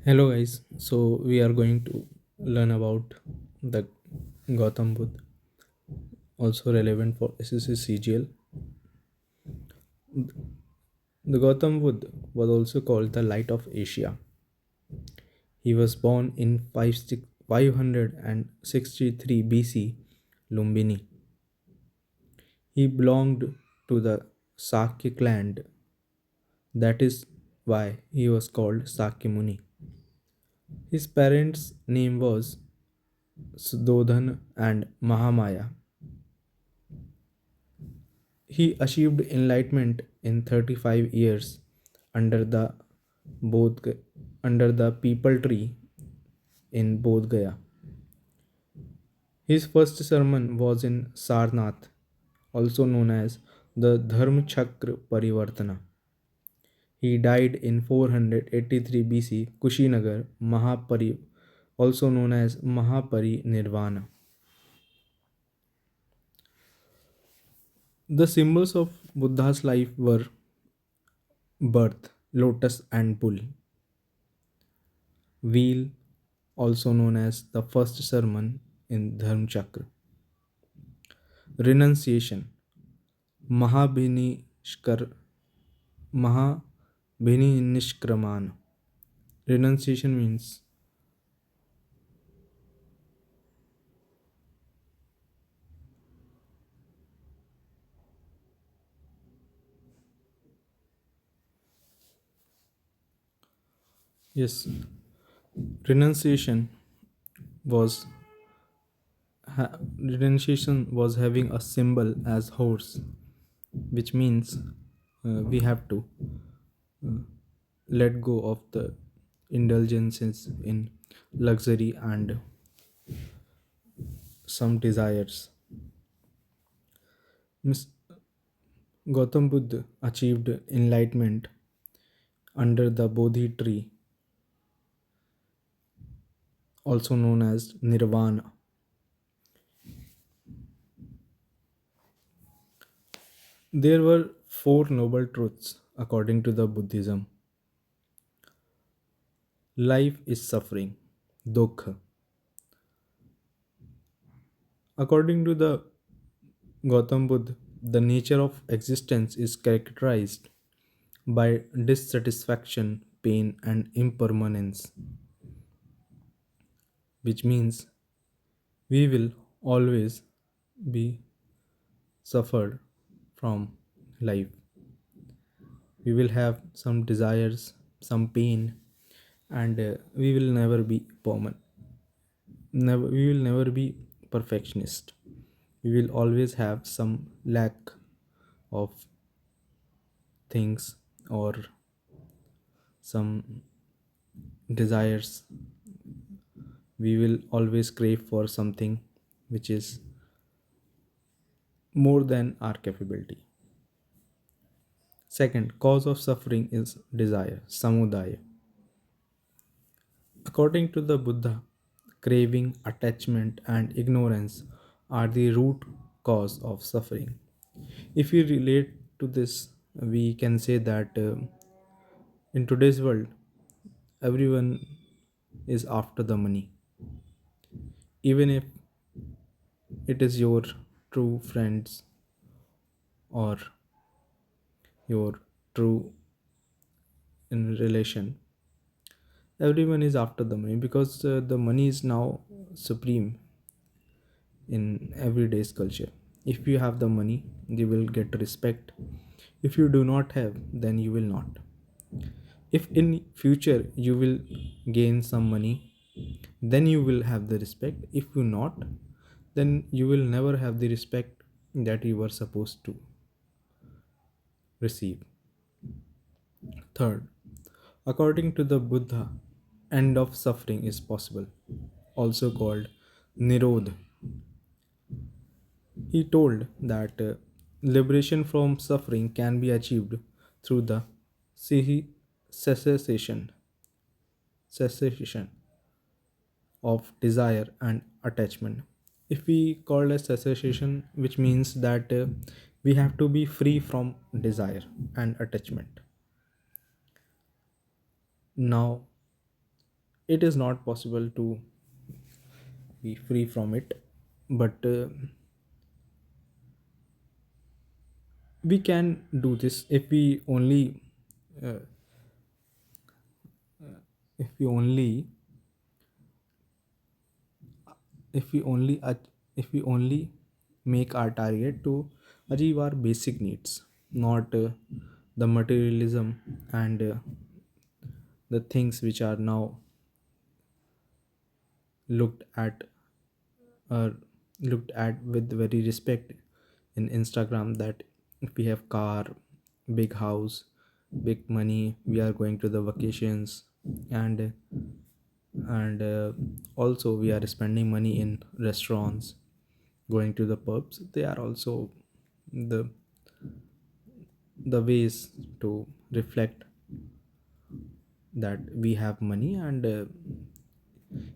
Hello guys, so we are going to learn about the Gautam Buddha, also relevant for SSC CGL. The Gautam Buddha was also called the Light of Asia. He was born in 563 BC, Lumbini. He belonged to the Sakya clan, that is why he was called Sakya Muni. His parents' name was Sudodhan and Mahamaya. He achieved enlightenment in 35 years under the Bodh under the people tree in Bodh Gaya. His first sermon was in Sarnath, also known as the Dharma Chakra Parivartana. He died in 483 BC, Kushinagar, also known as Mahaparinirvana. The symbols of Buddha's life were birth, lotus, and bull. Wheel, also known as the first sermon in Dharma Chakra. Renunciation, Mahabhinishkar, Mahabhinishkraman. Renunciation means yes, renunciation was renunciation was having a symbol as horse, which means we have to let go of the indulgences in luxury and some desires. Miss Gautam Buddha achieved enlightenment under the Bodhi tree, also known as Nirvana. There were four noble truths according to the Buddhism. Life is suffering, dukkha. According to the Gautam Buddha, the nature of existence is characterized by dissatisfaction, pain, and impermanence, which means we will always be suffered from life. We will have some desires, some pain, and we will never be permanent. We will never be perfectionist. We will always have some lack of things or some desires. We will always crave for something which is more than our capability. Second, cause of suffering is desire, samudaya. According to the Buddha, craving, attachment, and ignorance are the root cause of suffering. If we relate to this, we can say that in today's world, everyone is after the money. Even if it is your true friends or your true in relation, everyone is after the money because the money is now supreme in everyday's culture. If you have the money, you will get respect. If you do not have, then you will not. If in future you will gain some money, then you will have the respect. If you not, then you will never have the respect that you were supposed to receive. Third, according to the Buddha, end of suffering is possible, also called Nirodha. He told that liberation from suffering can be achieved through the cessation, cessation of desire and attachment. If we call a cessation, which means that we have to be free from desire and attachment. Now, it is not possible to be free from it, but we can do this uh, if we only if we only ach- if we only make our target to achieve our basic needs, not the materialism and the things which are now looked at looked at with very respect in Instagram, that if we have car, big house, big money, we are going to the vacations, and also we are spending money in restaurants, going to the pubs. They are also the the ways to reflect that we have money, and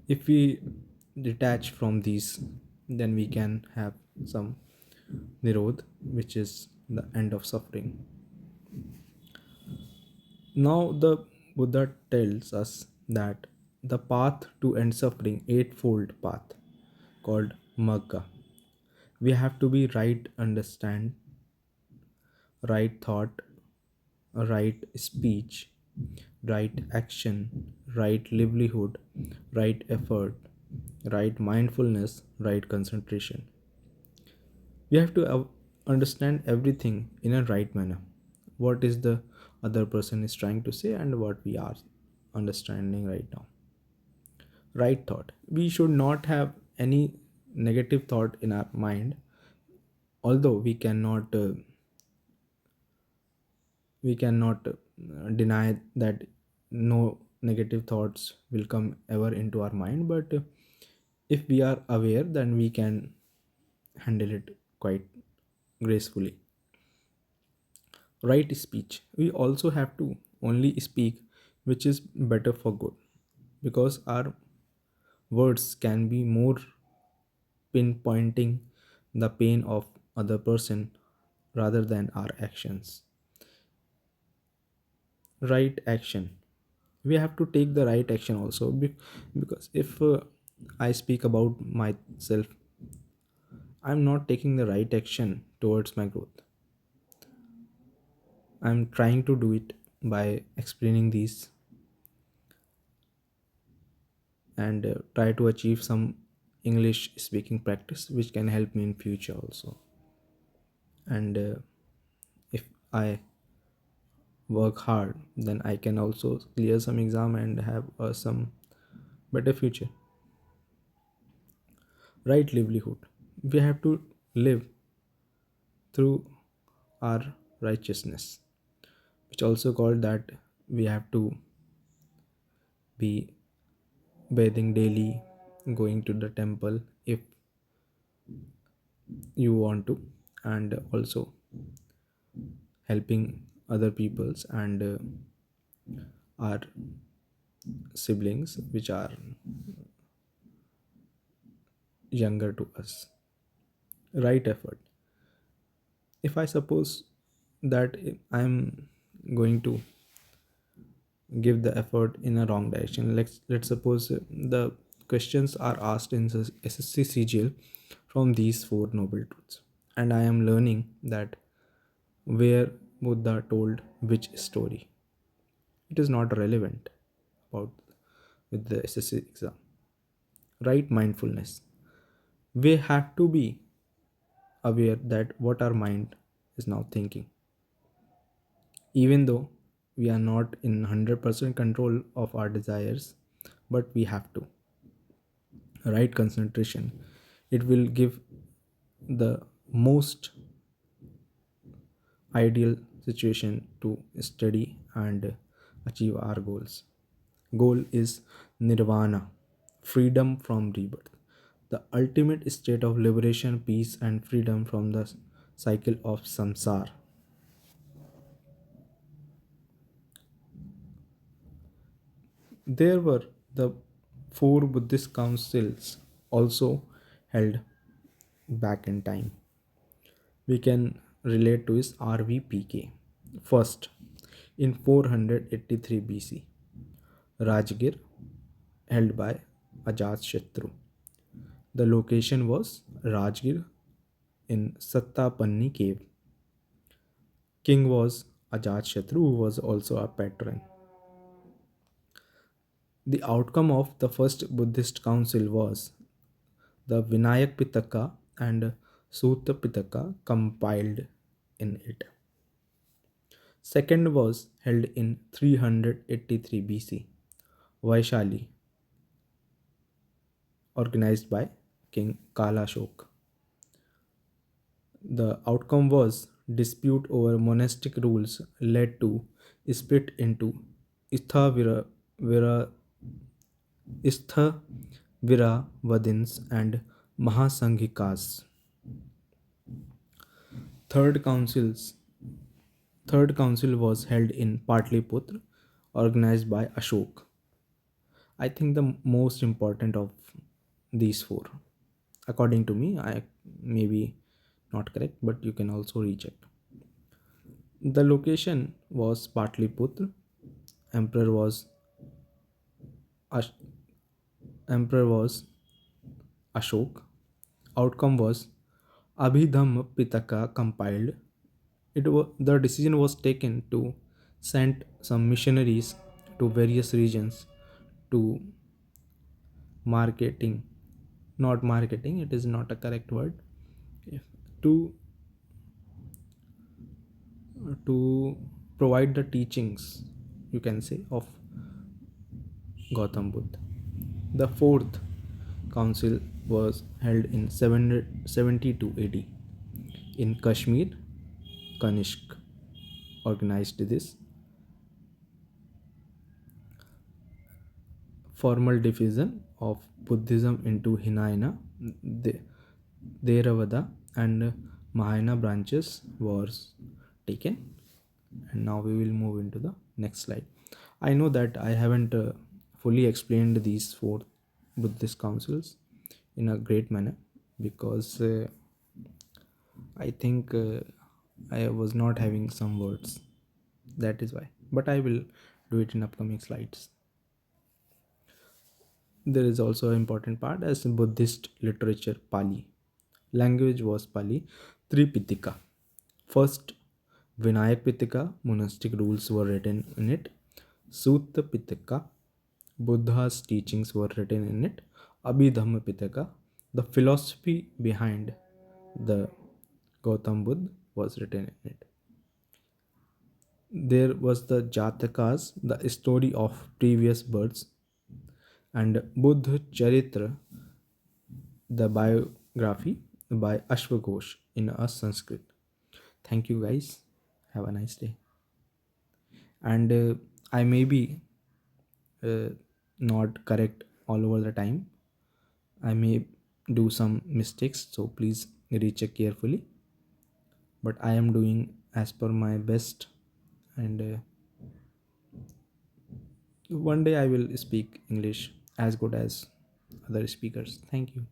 if we detach from these, then we can have some nirod, which is the end of suffering. Now the Buddha tells us that the path to end suffering, eightfold path called Magga. We have to be right understand, right thought, right speech, right action, right livelihood, right effort, right mindfulness, right concentration. We have to understand everything in a right manner. What is the other person is trying to say and what we are understanding right now. Right thought. We should not have any negative thought in our mind, although we cannot deny that no negative thoughts will come ever into our mind, but if we are aware, then we can handle it quite gracefully. Right speech. We also have to only speak which is better for good, because our words can be more pinpointing the pain of other person rather than our actions. Right action. We have to take the right action also, because if I speak about myself, I'm not taking the right action towards my growth. I'm trying to do it by explaining these, and try to achieve some English speaking practice which can help me in future also. And if I work hard, then I can also clear some exam and have some better future. Right livelihood. We have to live through our righteousness, which also called that we have to be bathing daily, going to the temple if you want to, and also helping other peoples and our siblings which are younger to us. Right effort. If I suppose that I'm going to give the effort in a wrong direction, let's suppose the questions are asked in the SSC CGL from these four noble truths, and I am learning that where Buddha told which story. It is not relevant about with the SSC exam. Right mindfulness. We have to be aware that what our mind is now thinking, even though we are not in 100% control of our desires, but we have to. Right concentration. It will give the most ideal situation to study and achieve our goals. Goal is nirvana, freedom from rebirth, the ultimate state of liberation, peace, and freedom from the cycle of samsara. There were the four Buddhist councils also held back in time. We can relate to is RVPK. First, in 483 BC, Rajgir, held by Ajat. The location was Rajgir in Sattapanni cave. King was Ajat, who was also a patron. The outcome of the first Buddhist council was the Vinayak Pitaka and Sutta Pitaka compiled in it. Second was held in 383 BC, Vaishali, organized by King Kalashok. The outcome was dispute over monastic rules led to split into Isthavira, Vira, Isthaviravadins and Mahasanghikas. Third councils Third council was held in Patliputra, organized by Ashok. I think the most important of these four, according to me, I may be not correct, but you can also recheck. The location was Patliputra. Emperor was Ash- Emperor was Ashok. Outcome was Abhidhamma Pitaka compiled. The decision was taken to send some missionaries to various regions to marketing, not marketing, it is not a correct word, to to provide the teachings, you can say, of Gautam Buddha. The fourth council was held in 772 AD in Kashmir. Kanishk organized this. Formal division of Buddhism into Hinayana, the Theravada, and Mahayana branches was taken. And now we will move into the next slide. I know that I haven't fully explained these four Buddhist councils in a great manner because I think I was not having some words. That is why. But I will do it in upcoming slides. There is also an important part as Buddhist literature Pali. Language was Pali. Tripitaka. First, Vinayak Pitaka, monastic rules were written in it. Sutta Pitaka, Buddha's teachings were written in it. Abhidhamma Pitaka, the philosophy behind the Gautam Buddha was written in it. There was the Jatakas, the story of previous births, and Buddha Charitra, the biography by Ashwaghosh in a Sanskrit. Thank you guys. Have a nice day. And I may be uh, not correct all over the time. I may do some mistakes, so please recheck carefully. But I am doing as per my best, and one day I will speak English as good as other speakers. Thank you.